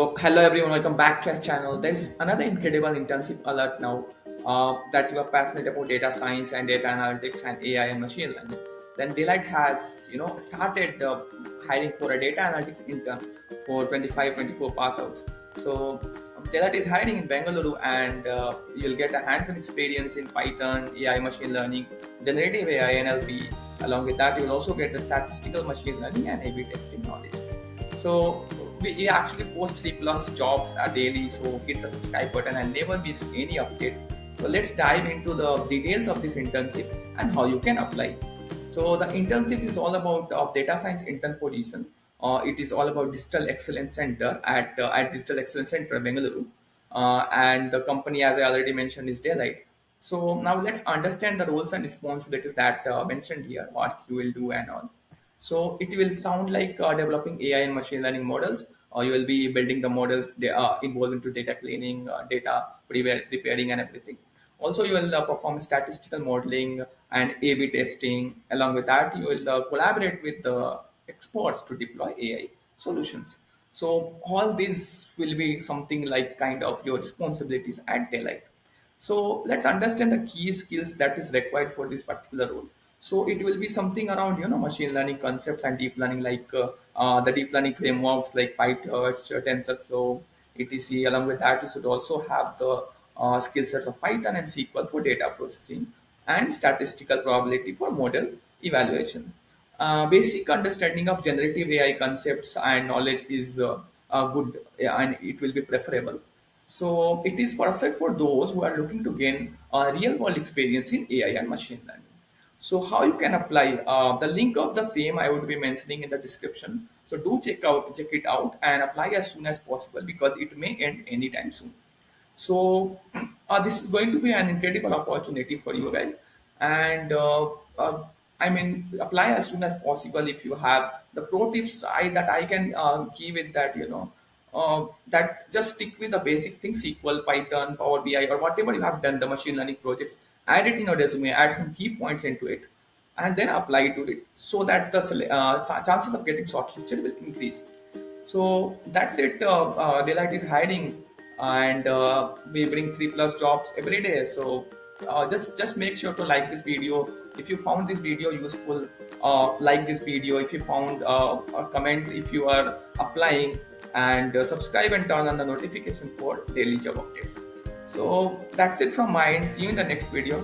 So, hello everyone, welcome back to our channel. There's another incredible internship alert now that you are passionate about data science and data analytics and AI and machine learning. Then Deloitte has, started hiring for a data analytics intern for 25-24 pass outs. So, Deloitte is hiring in Bengaluru, and you'll get a hands-on experience in Python, AI, machine learning, generative AI, NLP. Along with that, you'll also get the statistical machine learning and A/B testing knowledge. So we actually post 3+ jobs daily. So hit the subscribe button and never miss any update. So let's dive into the details of this internship and how you can apply. So the internship is all about data science intern position. It is all about Digital Excellence Center at Digital Excellence Center Bengaluru, and the company, as I already mentioned, is Deloitte. So now let's understand the roles and responsibilities that mentioned here, what you will do and all. So it will sound like developing AI and machine learning models, or you will be building the models they are involved into data cleaning, preparing, and everything. Also, you will perform statistical modeling and A/B testing. Along with that, you will collaborate with the experts to deploy AI solutions. So all this will be something like kind of your responsibilities at Daylight. So let's understand the key skills that is required for this particular role. So it will be something around machine learning concepts and deep learning, like the deep learning frameworks like PyTorch, TensorFlow, etc. Along with that, you should also have the skill sets of Python and SQL for data processing and statistical probability for model evaluation. Basic understanding of generative AI concepts and knowledge is good, and it will be preferable. So it is perfect for those who are looking to gain a real world experience in AI and machine learning. So how you can apply? The link of the same I would be mentioning in the description. So do check it out and apply as soon as possible because it may end anytime soon. So this is going to be an incredible opportunity for you guys, and I mean, apply as soon as possible. If you have the pro tips that I can give it, that that just stick with the basic things: SQL, Python, Power BI, or whatever you have done the machine learning projects. Add it in your resume, add some key points into it, and then apply to it so that the chances of getting shortlisted will increase. So that's it. Deloitte is hiring, and we bring 3+ jobs every day. So just make sure to like this video. If you found this video useful, like this video. If you found a comment, if you are applying, and subscribe and turn on the notification for daily job updates. So that's it from mine. See you in the next video.